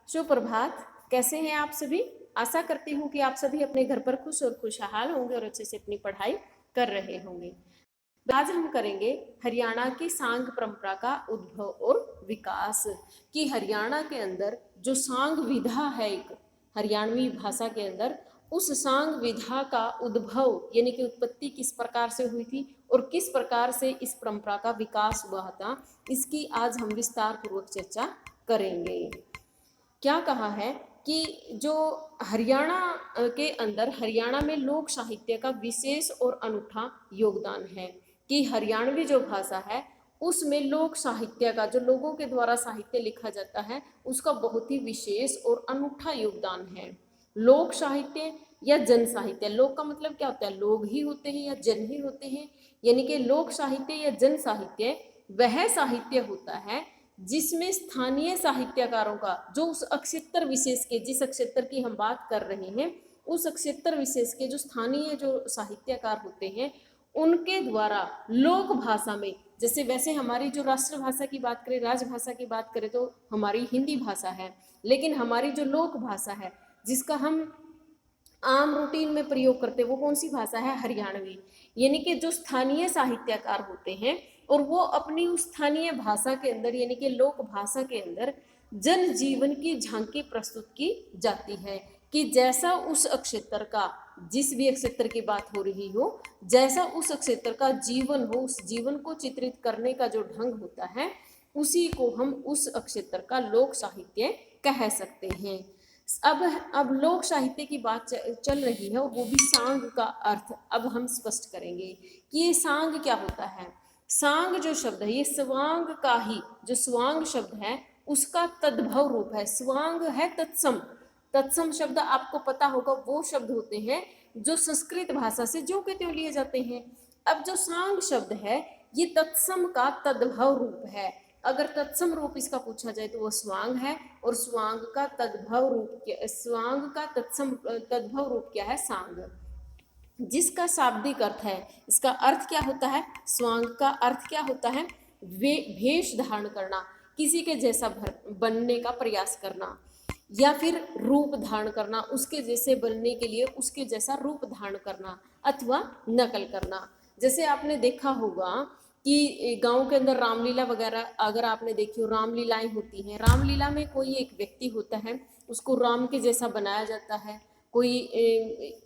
सुप्रभात। कैसे हैं आप सभी? आशा करती हूँ कि आप सभी अपने घर पर खुश और खुशहाल होंगे और अच्छे से अपनी पढ़ाई कर रहे होंगे। आज हम करेंगे हरियाणा की सांग परंपरा का उद्भव और विकास। कि हरियाणा के अंदर जो सांग विधा है, एक हरियाणवी भाषा के अंदर, उस सांग विधा का उद्भव यानी कि उत्पत्ति किस प्रकार से हुई थी और किस प्रकार से इस परंपरा का विकास हुआ था, इसकी आज हम विस्तार पूर्वक चर्चा करेंगे। क्या कहा है कि जो हरियाणा के अंदर, हरियाणा में लोक साहित्य का विशेष और अनूठा योगदान है। कि हरियाणवी जो भाषा है उसमें लोक साहित्य का, जो लोगों के द्वारा साहित्य लिखा जाता है, उसका बहुत ही विशेष और अनूठा योगदान है। लोक साहित्य या जन साहित्य, लोक का मतलब क्या होता है? लोग ही होते हैं या जन ही होते हैं। यानी कि लोक साहित्य या जन साहित्य वह साहित्य होता है जिसमें स्थानीय साहित्यकारों का, जो उस अक्षेत्र विशेष के, जिस अक्षेत्र की हम बात कर रहे हैं, उस अक्षेत्र विशेष के जो स्थानीय जो साहित्यकार होते हैं, उनके द्वारा लोक भाषा में, जैसे वैसे हमारी जो राष्ट्रभाषा की बात करें, राजभाषा की बात करें तो हमारी हिंदी भाषा है, लेकिन हमारी जो लोक भाषा है जिसका हम आम रूटीन में प्रयोग करते हैं, वो कौन सी भाषा है? हरियाणवी। यानी कि जो स्थानीय साहित्यकार होते हैं और वो अपनी उस स्थानीय भाषा के अंदर यानी कि लोक भाषा के अंदर जन जीवन की झांकी प्रस्तुत की जाती है। कि जैसा उस अक्षेत्र का, जिस भी अक्षेत्र की बात हो रही हो, जैसा उस अक्षेत्र का जीवन हो, उस जीवन को चित्रित करने का जो ढंग होता है, उसी को हम उस अक्षेत्र का लोक साहित्य कह सकते हैं। अब लोक साहित्य की बात चल रही है, वो भी सांग का अर्थ अब हम स्पष्ट करेंगे कि ये सांग क्या होता है। सांग जो शब्द है, ये स्वांग का ही, जो स्वांग शब्द है उसका तद्भव रूप है। स्वांग है तत्सम। तत्सम शब्द आपको पता होगा, वो शब्द होते हैं जो संस्कृत भाषा से जो के त्यों लिए जाते हैं। अब जो सांग शब्द है ये तत्सम का तद्भव रूप है। अगर तत्सम रूप इसका पूछा जाए तो वो स्वांग है, और स्वांग का तद्भव रूप क्या, स्वांग का तद्भव रूप क्या है? सांग। जिसका शाब्दिक अर्थ है, इसका अर्थ क्या होता है? स्वांग का अर्थ क्या होता है? वेश धारण करना, किसी के जैसा बनने का प्रयास करना, या फिर रूप धारण करना, उसके जैसे बनने के लिए उसके जैसा रूप धारण करना अथवा नकल करना। जैसे आपने देखा होगा कि गांव के अंदर रामलीला वगैरह अगर आपने देखी हो, रामलीलाएं होती हैं। रामलीला में कोई एक व्यक्ति होता है, उसको राम के जैसा बनाया जाता है। कोई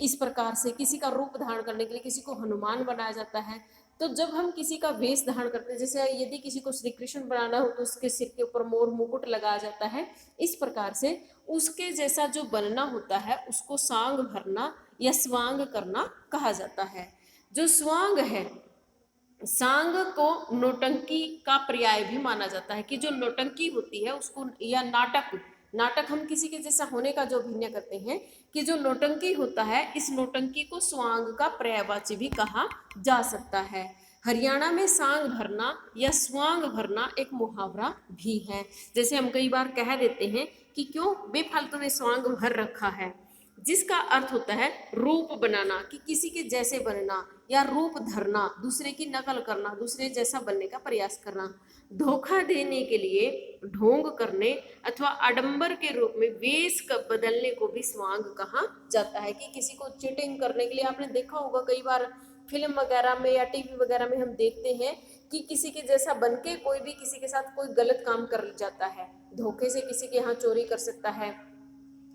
इस प्रकार से किसी का रूप धारण करने के लिए किसी को हनुमान बनाया जाता है। तो जब हम किसी का वेश धारण करते हैं, जैसे यदि किसी को श्री कृष्ण बनाना हो तो उसके सिर के ऊपर मोर मुकुट लगाया जाता है। इस प्रकार से उसके जैसा जो बनना होता है उसको सांग भरना या स्वांग करना कहा जाता है। जो स्वांग है, सांग को नौटंकी का पर्याय भी माना जाता है। कि जो नौटंकी होती है उसको, या नाटक, नाटक हम किसी के जैसा होने का जो अभिनय करते हैं, कि जो नौटंकी होता है, इस नौटंकी को स्वांग का पर्यायवाची भी कहा जा सकता है। हरियाणा में सांग भरना या स्वांग भरना एक मुहावरा भी है। जैसे हम कई बार कह देते हैं कि क्यों बेफालतू ने स्वांग भर रखा है, जिसका अर्थ होता है रूप बनाना, कि किसी के जैसे बनना या रूप धरना, दूसरे की नकल करना, दूसरे जैसा बनने का प्रयास करना। धोखा देने के लिए ढोंग करने अथवा आडंबर के रूप में वेश बदलने को भी स्वांग कहा जाता है। कि किसी को चीटिंग करने के लिए, आपने देखा होगा कई बार फिल्म वगैरह में या टीवी वगैरह में हम देखते हैं कि किसी के जैसा बनके कोई भी किसी के साथ कोई गलत काम कर जाता है, धोखे से किसी के यहाँ चोरी कर सकता है।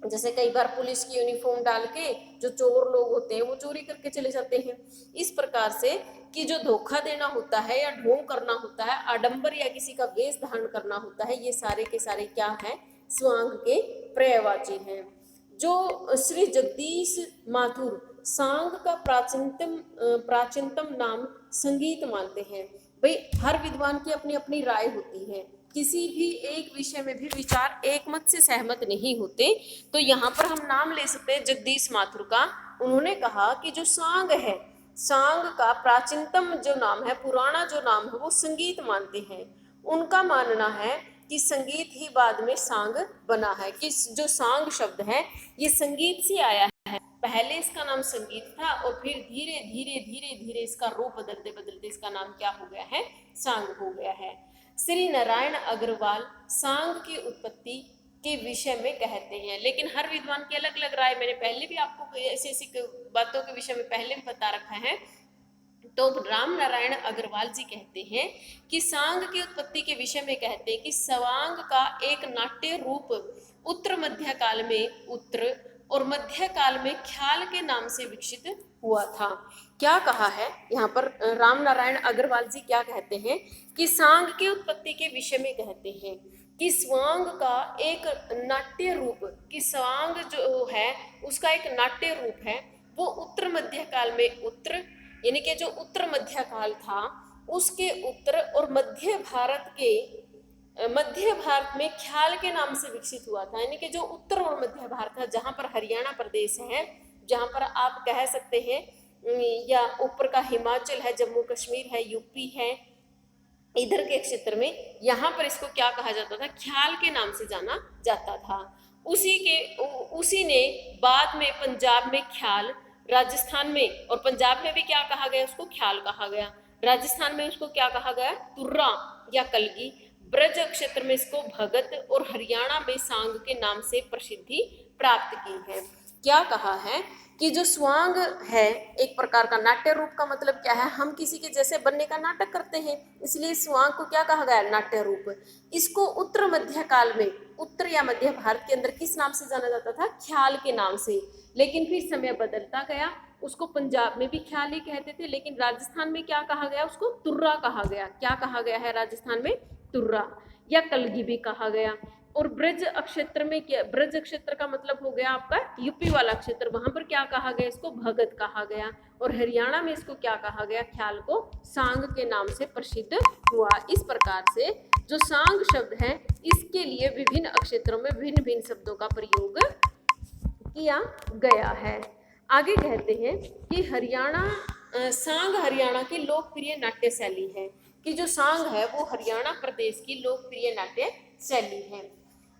जैसे कई बार पुलिस की यूनिफॉर्म डाल के जो चोर लोग होते हैं वो चोरी करके चले जाते हैं। इस प्रकार से कि जो धोखा देना होता है या ढोंग करना होता है, आडंबर या किसी का वेश धारण करना होता है, ये सारे के सारे क्या है? स्वांग के पर्यायवाची हैं। जो श्री जगदीश माथुर सांग का प्राचीनतम नाम संगीत मानते हैं। भाई हर विद्वान की अपनी अपनी राय होती है, किसी भी एक विषय में भी विचार एक मत से सहमत नहीं होते। तो यहाँ पर हम नाम ले सकते हैं जगदीश माथुर का। उन्होंने कहा कि जो सांग है, सांग का प्राचीनतम जो नाम है, पुराना जो नाम है, वो संगीत मानते हैं। उनका मानना है कि संगीत ही बाद में सांग बना है। कि जो सांग शब्द है ये संगीत से आया है। पहले इसका नाम संगीत था और फिर धीरे धीरे धीरे धीरे इसका रूप बदलते बदलते इसका नाम क्या हो गया है? सांग हो गया है। श्री नारायण अग्रवाल सांग की उत्पत्ति के विषय में कहते हैं। लेकिन हर विद्वान की अलग अलग राय, मैंने पहले भी आपको ऐसी ऐसी बातों के विषय में पहले भी बता रखा है। तो राम नारायण अग्रवाल जी कहते हैं कि सांग की उत्पत्ति के विषय में कहते हैं कि सवांग का एक नाट्य रूप उत्तर मध्य काल में उत्तर और मध्य काल में ख्याल के नाम से विकसित हुआ था। क्या कहा है यहाँ पर राम नारायण अग्रवाल जी, क्या कहते हैं कि सांग की उत्पत्ति के विषय में कहते हैं कि स्वांग का एक नाट्य रूप, कि स्वांग जो है उसका एक नाट्य रूप है, वो उत्तर मध्य काल में उत्तर यानी कि जो उत्तर मध्य काल था उसके उत्तर और मध्य भारत के मध्य भारत में ख्याल के नाम से विकसित हुआ था। यानी कि जो उत्तर और मध्य भारत है, जहां पर हरियाणा प्रदेश है, जहां पर आप कह सकते हैं या ऊपर का हिमाचल है, जम्मू कश्मीर है, यूपी है, इधर के क्षेत्र में, यहाँ पर इसको क्या कहा जाता था, ख्याल के नाम से जाना जाता था। उसी ने बाद में पंजाब में ख्याल, राजस्थान में, और पंजाब में भी क्या कहा गया, उसको ख्याल कहा गया, राजस्थान में उसको क्या कहा गया, तुर्रा या कलगी, ब्रज क्षेत्र में इसको भगत, और हरियाणा में सांग के नाम से प्रसिद्धि प्राप्त की है। क्या कहा है कि जो स्वांग है एक प्रकार का नाट्य रूप, का मतलब क्या है, हम किसी के जैसे बनने का नाटक करते हैं, इसलिए स्वांग को क्या कहा गया, नाट्य रूप। इसको उत्तर मध्य काल में, उत्तर या मध्य भारत के अंदर किस नाम से जाना जाता था, ख्याल के नाम से। लेकिन फिर समय बदलता गया, उसको पंजाब में भी ख्याल ही कहते थे, लेकिन राजस्थान में क्या कहा गया, उसको तुर्रा कहा गया। क्या कहा गया है राजस्थान में, तुर्रा या कलगी भी कहा गया। और ब्रज क्षेत्र में क्या, ब्रज क्षेत्र का मतलब हो गया आपका यूपी वाला क्षेत्र, वहां पर क्या कहा गया, इसको भगत कहा गया। और हरियाणा में इसको क्या कहा गया, ख्याल को सांग के नाम से प्रसिद्ध हुआ। इस प्रकार से जो सांग शब्द है इसके लिए विभिन्न क्षेत्रों में भिन्न भिन्न शब्दों का प्रयोग किया गया है। आगे कहते हैं कि सांग हरियाणा की लोकप्रिय नाट्य शैली है, कि जो सांग है वो हरियाणा प्रदेश की लोकप्रिय नाट्य शैली है।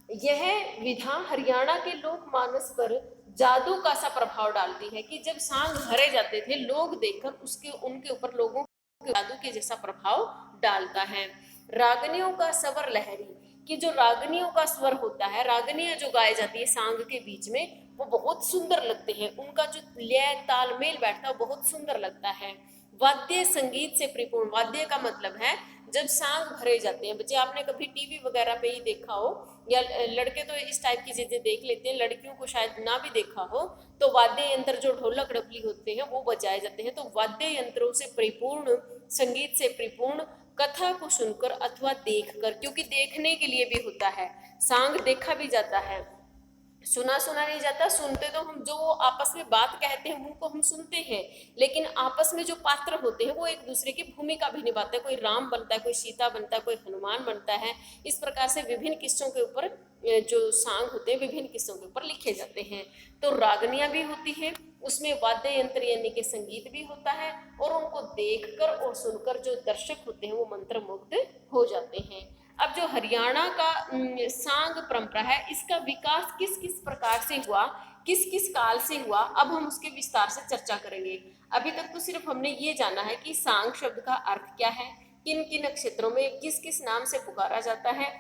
यह विधा हरियाणा के लोकमानस पर जादू का सा प्रभाव डालती है, कि जब सांग भरे जाते थे लोग देखकर उसके उनके ऊपर लोगों के जादू के जैसा प्रभाव डालता है। रागनियों का स्वर लहरी, कि जो रागनियों का स्वर होता है, रागनियां जो गाई जाती है सांग के बीच में, वो बहुत सुंदर लगते हैं, उनका जो लय तालमेल बैठता है बहुत सुंदर लगता है। वाद्य संगीत से परिपूर्ण, वाद्य का मतलब है जब सांग भरे जाते हैं, बच्चे आपने कभी टीवी वगैरह पे ही देखा हो, या लड़के तो इस टाइप की चीजें देख लेते हैं, लड़कियों को शायद ना भी देखा हो, तो वाद्य यंत्र जो ढोलक डफली होते हैं वो बजाए जाते हैं। तो वाद्य यंत्रों से परिपूर्ण, संगीत से परिपूर्ण कथा को सुनकर अथवा देखकर, क्योंकि देखने के लिए भी होता है, सांग देखा भी जाता है, सुना नहीं जाता, सुनते तो हम जो आपस में बात कहते हैं उनको हम सुनते हैं, लेकिन आपस में जो पात्र होते हैं वो एक दूसरे की भूमिका भी निभाते हैं, कोई राम बनता है, कोई सीता बनता है, कोई हनुमान बनता है। इस प्रकार से विभिन्न किस्सों के ऊपर जो सांग होते हैं विभिन्न किस्सों के ऊपर लिखे जाते हैं। तो रागनियां भी होती हैं, उसमें वाद्य यंत्र यानी कि संगीत भी होता है, और उनको देखकर और सुनकर जो दर्शक होते हैं वो मंत्रमुग्ध हो जाते हैं। अब जो हरियाणा का सांग परंपरा है, इसका विकास किस किस प्रकार से हुआ, किस किस काल से हुआ, अब हम उसके विस्तार से चर्चा करेंगे। अभी तक तो सिर्फ हमने ये जाना है कि सांग शब्द का अर्थ क्या है, किन किन क्षेत्रों में किस किस नाम से पुकारा जाता है,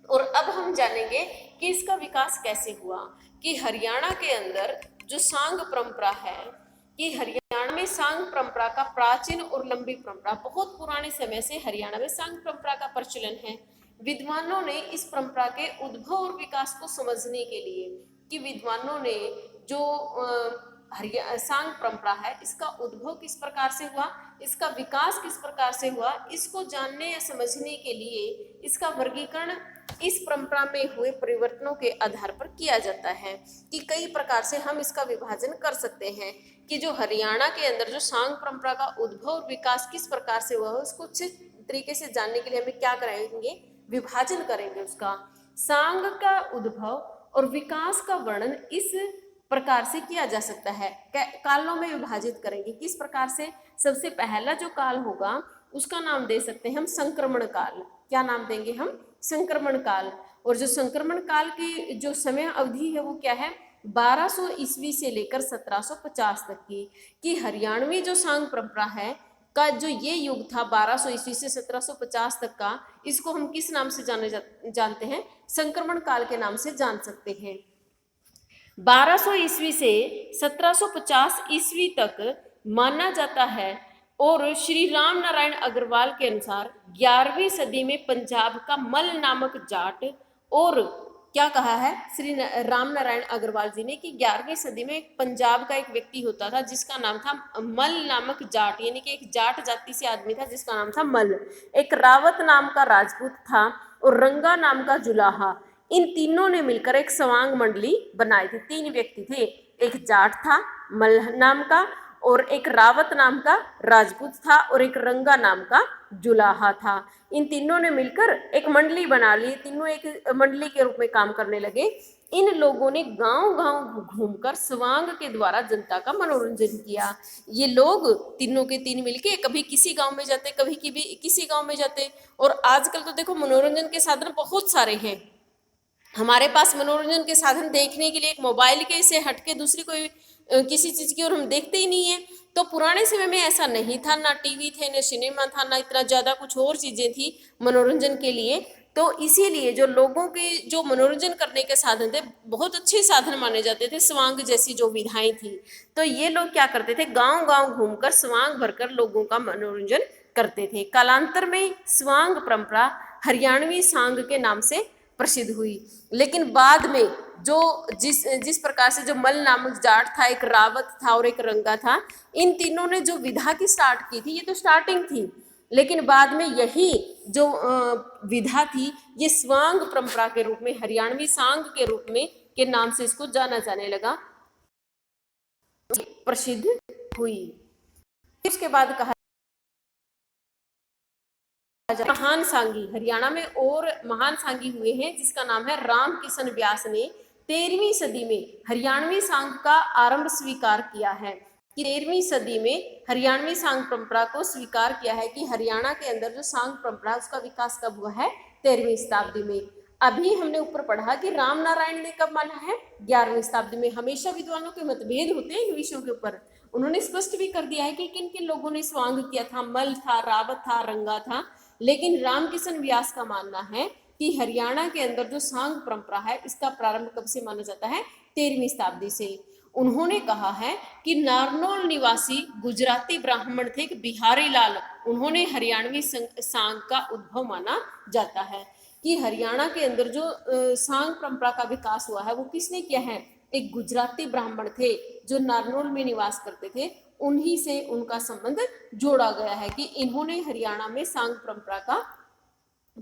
और अब हम जानेंगे कि इसका विकास कैसे हुआ। कि हरियाणा के अंदर जो सांग परंपरा है, कि हरियाणा में सांग परंपरा का प्राचीन और लंबी परंपरा, बहुत पुराने समय से हरियाणा में सांग परंपरा का प्रचलन है। विद्वानों ने इस परंपरा के उद्भव और विकास को समझने के लिए, कि विद्वानों ने जो सांग परंपरा है इसका उद्भव किस प्रकार से हुआ, इसका विकास किस प्रकार से हुआ, इसको जानने या समझने के लिए इसका वर्गीकरण इस परंपरा में हुए परिवर्तनों के आधार पर किया जाता है। कि कई प्रकार से हम इसका विभाजन कर सकते हैं, कि जो हरियाणा के अंदर जो सांग परंपरा का उद्भव और विकास किस प्रकार से हुआ है उसको अच्छे तरीके से जानने के लिए हमें क्या करेंगे, विभाजन करेंगे उसका। सांग का उद्भव और विकास का वर्णन इस प्रकार से किया जा सकता है, कालों में विभाजित करेंगे। किस प्रकार से, सबसे पहला जो काल होगा उसका नाम दे सकते हैं हम संक्रमण काल। क्या नाम देंगे हम, संक्रमण काल। और जो संक्रमण काल की जो समय अवधि है वो क्या है, 1200 ईस्वी से लेकर 1750 तक की। कि हरियाणवी जो सांग परंपरा है का जो ये युग था 1200 ईस्वी से 1750 तक का, इसको हम किस नाम से जानते हैं? संक्रमण काल के नाम से जान सकते हैं। 1200 ईस्वी से 1750 ईस्वी तक माना जाता है, और श्री राम नारायण अग्रवाल के अनुसार 11वीं सदी में पंजाब का मल नामक जाट, और क्या कहा है श्री राम नारायण अग्रवाल जी ने कि 11वीं सदी में पंजाब का एक व्यक्ति होता था जिसका नाम था मल नामक जाट, यानी कि एक जाट जाति से आदमी था जिसका नाम था मल, एक रावत नाम का राजपूत था और रंगा नाम का जुलाहा। इन तीनों ने मिलकर एक स्वांग मंडली बनाई थी। 3 व्यक्ति थे, एक जाट था मल नाम का, और एक रावत नाम का राजपूत था, और एक रंगा नाम का जुलाहा था। इन तीनों ने मिलकर एक मंडली बना ली, तीनों एक मंडली के रूप में काम करने लगे। इन लोगों ने गांव-गांव घूमकर स्वांग के द्वारा जनता का मनोरंजन किया। ये लोग तीनों के तीन मिलके कभी किसी गांव में जाते, कभी किसी गांव में जाते, और आजकल तो देखो मनोरंजन के साधन बहुत सारे हैं। हमारे पास मनोरंजन के साधन देखने के लिए एक मोबाइल के से हटके दूसरी कोई किसी चीज की और हम देखते ही नहीं है। तो पुराने समय में ऐसा नहीं था, ना टीवी थे, ना सिनेमा था, ना इतना ज्यादा कुछ और चीजें थी मनोरंजन के लिए। तो इसीलिए जो लोगों के जो मनोरंजन करने के साधन थे, बहुत अच्छे साधन माने जाते थे, स्वांग जैसी जो विधाएं थी। तो ये लोग क्या करते थे, गांव गांव घूमकर स्वांग भरकर लोगों का मनोरंजन करते थे। कालांतर में स्वांग परंपरा हरियाणवी सांग के नाम से प्रसिद्ध हुई। लेकिन बाद में जो जिस प्रकार से जो मल नामक जाट था, एक रावत था और एक रंगा था, इन तीनों ने जो विधा की स्टार्ट की थी, ये तो स्टार्टिंग थी, लेकिन बाद में यही जो विधा थी ये स्वांग परंपरा के रूप में, हरियाणवी सांग के रूप में के नाम से इसको जाना जाने लगा, प्रसिद्ध हुई। इसके बाद कहा महान सांगी, हरियाणा में और महान सांगी हुए हैं जिसका नाम है राम किशन व्यास ने 13वीं सदी में हरियाणवी सांग का आरंभ स्वीकार किया है। 13वीं सदी में हरियाणवी सांग परंपरा को स्वीकार किया है कि हरियाणा के अंदर जो सांग परंपरा उसका विकास कब हुआ है? 13वीं शताब्दी में। अभी हमने ऊपर पढ़ा कि राम नारायण ने कब माना है? 11वीं शताब्दी में। हमेशा विद्वानों के मतभेद होते हैं इन विषयों के ऊपर। उन्होंने स्पष्ट भी कर दिया है कि किन किन लोगों ने स्वांग किया था, मल था, रावत था, रंगा था, लेकिन रामकिशन व्यास का मानना है कि हरियाणा के अंदर जो सांग परंपरा है इसका प्रारंभ कब से माना जाता है? 13वीं शताब्दी से। उन्होंने कहा है कि नारनौल निवासी गुजराती ब्राह्मण थे बिहारी लाल, उन्होंने हरियाणवी सांग का उद्भव माना जाता है। कि हरियाणा के अंदर जो सांग परंपरा का विकास हुआ है वो किसने किया है? एक गुजराती ब्राह्मण थे जो नारनौल में निवास करते थे, उन्हीं से उनका संबंध जोड़ा गया है कि इन्होंने हरियाणा में सांग परंपरा का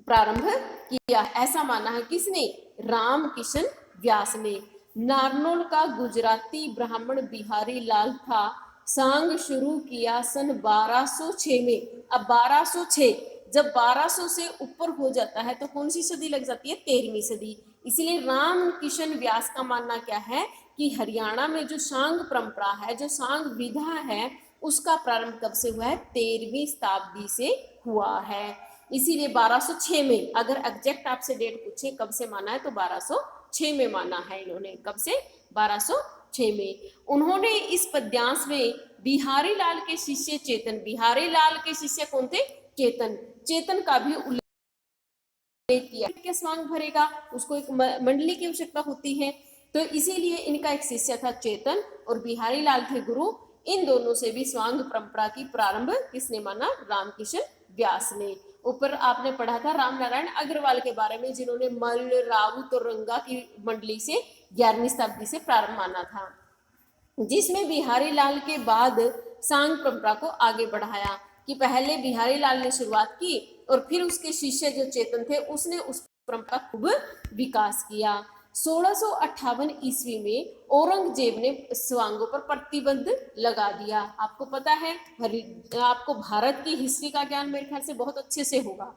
प्रारंभ किया। ऐसा माना है किसने? राम किशन व्यास ने। नारनौल का गुजराती ब्राह्मण बिहारी लाल था, सांग शुरू किया सन 1206 में। अब 1206, जब 1200 से ऊपर हो जाता है तो कौन सी सदी लग जाती है? 13वीं सदी। इसलिए राम किशन व्यास का मानना क्या है कि हरियाणा में जो सांग परंपरा है, जो सांग विधा है, उसका प्रारंभ कब से हुआ है? 13वीं शताब्दी से हुआ है। इसीलिए 1206 में, अगर एग्जैक्ट आपसे डेट पूछे कब से माना है तो 1206 में माना है इन्होंने। कब से? 1206 में। उन्होंने इस पद्यांश में बिहारी लाल के शिष्य चेतन, बिहारी लाल के शिष्य कौन थे? चेतन, चेतन का भी उल्लेख किया। क्या स्वांग भरेगा? उसको एक मंडली की आवश्यकता होती है, तो इसीलिए इनका एक शिष्य था चेतन और बिहारी लाल थे गुरु। इन दोनों से भी स्वांग परंपरा की प्रारंभ किसने माना? रामकिशन व्यास ने। ऊपर आपने पढ़ा था राम नारायण अग्रवाल के बारे में, जिन्होंने मल, राउत और रंगा की मंडली से 11वीं शताब्दी से प्रारंभ माना था, जिसमें बिहारी लाल के बाद सांग परंपरा को आगे बढ़ाया। कि पहले बिहारी लाल ने शुरुआत की और फिर उसके शिष्य जो चेतन थे उसने उस परंपरा का खूब विकास किया। 1658 ईस्वी में औरंगजेब ने स्वांगों पर प्रतिबंध लगा दिया। आपको पता है, आपको भारत की हिस्ट्री का ज्ञान मेरे ख्याल से बहुत अच्छे से होगा।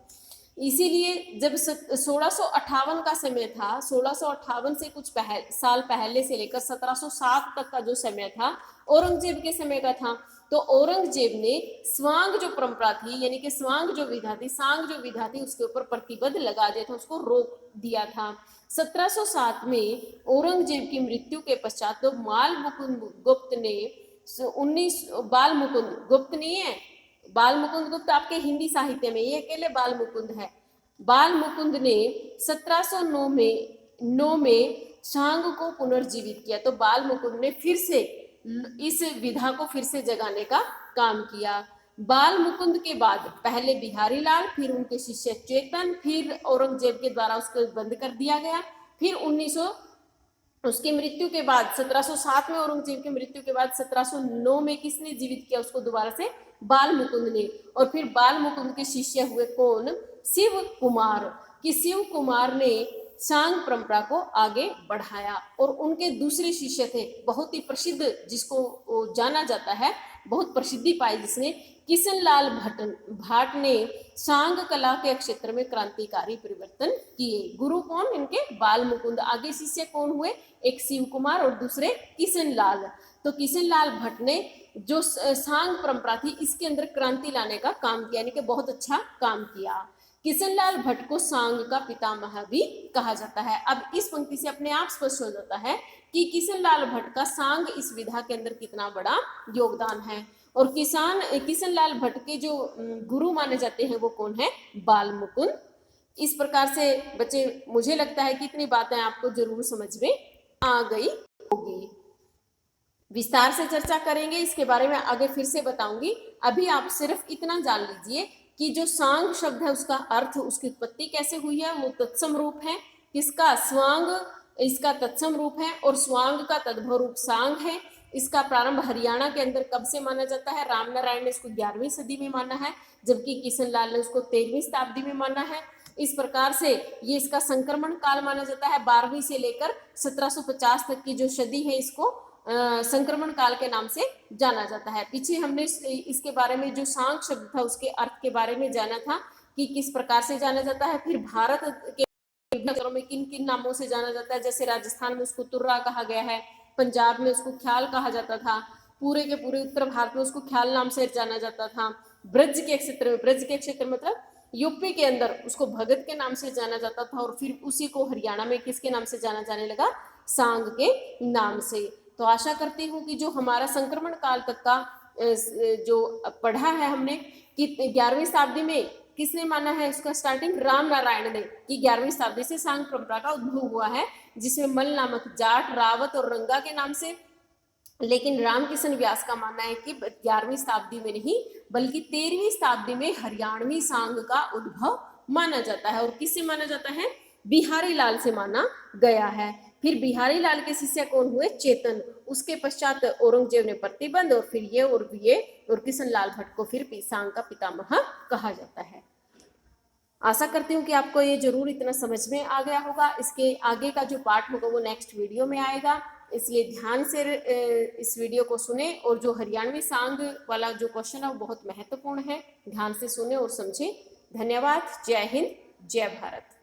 इसीलिए जब 1658 का समय था, 1658 से कुछ साल पहले से लेकर 1707 तक का जो समय था औरंगजेब के समय का था, तो औरंगजेब ने स्वांग जो परंपरा थी, यानी कि स्वांग जो विधा थी, सांग जो विधा थी, उसके ऊपर प्रतिबंध लगा दिया था, उसको रोक दिया था। 1707 में औरंगजेब की मृत्यु के पश्चात तो बाल मुकुंद गुप्त ने 19 बाल मुकुंद गुप्त नहीं है, बाल मुकुंद गुप्त आपके हिंदी साहित्य में ये अकेले बाल मुकुंद है। बाल मुकुंद ने 1709 में सांग को पुनर्जीवित किया। तो बाल मुकुंद ने फिर से इस विधा को फिर से जगाने का काम किया। बाल मुकुंद के बाद पहले बिहारी लाल, फिर उनके शिष्य चेतन, फिर औरंगजेब के द्वारा उसको बंद कर दिया गया। फिर 1900 उसकी मृत्यु के बाद 1707 में, औरंगजेब की मृत्यु के बाद 1709 में किसने जीवित किया उसको दोबारा से? बाल मुकुंद ने। और फिर बाल मुकुंद के शिष्य हुए कौन? शिव कुमार। कि शिव कुमार ने सांग परंपरा को आगे बढ़ाया। और उनके दूसरे शिष्य थे बहुत ही प्रसिद्ध, जिसको जाना जाता है, बहुत प्रसिद्धि पाई जिसने, किशन लाल भाट ने सांग कला के क्षेत्र में क्रांतिकारी परिवर्तन किए। गुरु कौन? इनके बाल मुकुंद। आगे शिष्य कौन हुए? एक शिव कुमार और दूसरे किशन लाल। तो किशन लाल भट्ट ने जो सांग परंपरा थी इसके अंदर क्रांति लाने का काम किया, यानी कि बहुत अच्छा काम किया। किशन लाल भट्ट को सांग का पितामह भी कहा जाता है। अब इस पंक्ति से अपने आप स्पष्ट हो जाता है कि किशन लाल भट्ट का सांग इस विधा के अंदर कितना बड़ा योगदान है। और किशन लाल भट्ट के जो गुरु माने जाते हैं वो कौन है? बाल मुकुंद। इस प्रकार से बच्चे मुझे लगता है कि इतनी बातें आपको जरूर समझ में आ गई होगी। विस्तार से चर्चा करेंगे इसके बारे में, आगे फिर से बताऊंगी। अभी आप सिर्फ इतना जान लीजिए कि जो सांग शब्द है उसका अर्थ, उसकी उत्पत्ति कैसे हुई है, वो तत्सम रूप है। किसका? स्वांग, इसका तत्सम रूप है। और स्वांग का तद्भव रूप सांग है। इसका प्रारंभ हरियाणा के अंदर कब से माना जाता है? रामनारायण ने इसको 11वीं सदी में माना है, जबकि किशन लाल ने उसको 13वीं शताब्दी में माना है। इस प्रकार से ये इसका संक्रमण काल माना जाता है। 12वीं से लेकर 1750 तक की जो सदी है इसको संक्रमण काल के नाम से जाना जाता है। पीछे हमने इसके बारे में, जो सांग शब्द था उसके अर्थ के बारे में जाना था कि किस प्रकार से जाना जाता है। फिर भारत के क्षेत्रों में किन किन नामों से जाना जाता है, जैसे राजस्थान में उसको तुर्रा कहा गया है, पंजाब में उसको ख्याल कहा जाता था, पूरे के पूरे उत्तर भारत में उसको ख्याल नाम से जाना जाता था। ब्रज के क्षेत्र मतलब यूपी के अंदर उसको भगत के नाम से जाना जाता था। और फिर उसी को हरियाणा में किसके नाम से जाना जाने लगा? सांग के नाम से। तो आशा करती हूँ कि जो हमारा संक्रमण काल तक का जो पढ़ा है हमने कि 11वीं शताब्दी में किसने माना है उसका स्टार्टिंग? रामनारायण ने, कि 11वीं शताब्दी से सांग परंपरा का उद्भव हुआ है, जिसमें मल नामक जाट, रावत और रंगा के नाम से। लेकिन रामकिशन व्यास का मानना है कि 11वीं शताब्दी में नहीं बल्कि 13वीं शताब्दी में हरियाणवी सांग का उद्भव माना जाता है। और किससे माना जाता है? बिहारी लाल से माना गया है। फिर बिहारी लाल के शिष्य कौन हुए? चेतन। उसके पश्चात औरंगजेब ने प्रतिबंध, और फिर ये और किशन लाल भट्ट को फिर सांग का पितामह कहा जाता है। आशा करती हूँ कि आपको ये जरूर इतना समझ में आ गया होगा। इसके आगे का जो पार्ट होगा वो नेक्स्ट वीडियो में आएगा, इसलिए ध्यान से इस वीडियो को सुने। और जो हरियाणवी सांग वाला जो क्वेश्चन है वो बहुत महत्वपूर्ण है, ध्यान से सुने और समझे। धन्यवाद। जय हिंद, जय भारत।